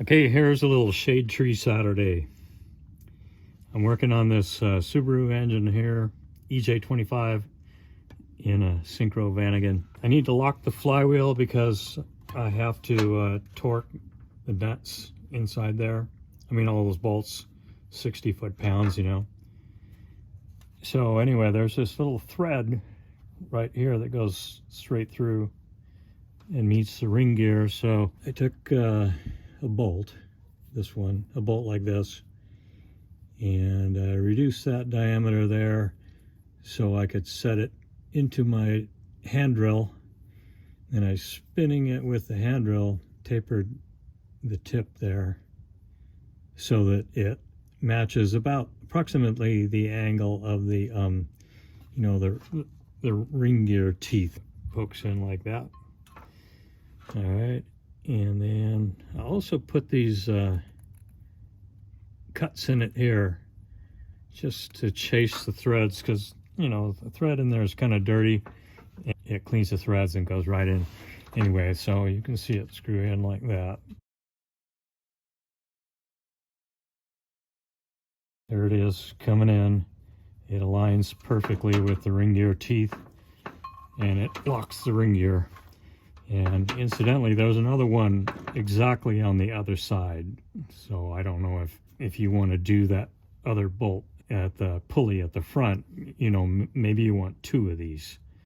Okay, here's a little shade tree Saturday. I'm working on this Subaru engine here, EJ25 in a Synchro Vanagon. I need to lock the flywheel because I have to torque the nuts inside there. I mean, all those bolts, 60 foot-pounds, you know. So anyway, there's this little thread right here that goes straight through and meets the ring gear. So I took a bolt, a bolt like this, and I reduced that diameter there so I could set it into my hand drill. And I spinning it with the hand drill, tapered the tip there so that it matches approximately the angle of the you know, the ring gear teeth. Hooks in like that. All right, and then I also put these cuts in it here just to chase the threads, because you know the thread in there is kind of dirty. It cleans the threads and goes right in anyway, so you can see it screw in like that. There it is coming in. It aligns perfectly with the ring gear teeth and it locks the ring gear. And incidentally, there's another one exactly on the other side. So I don't know if you want to do that other bolt at the pulley at the front, you know, maybe you want two of these.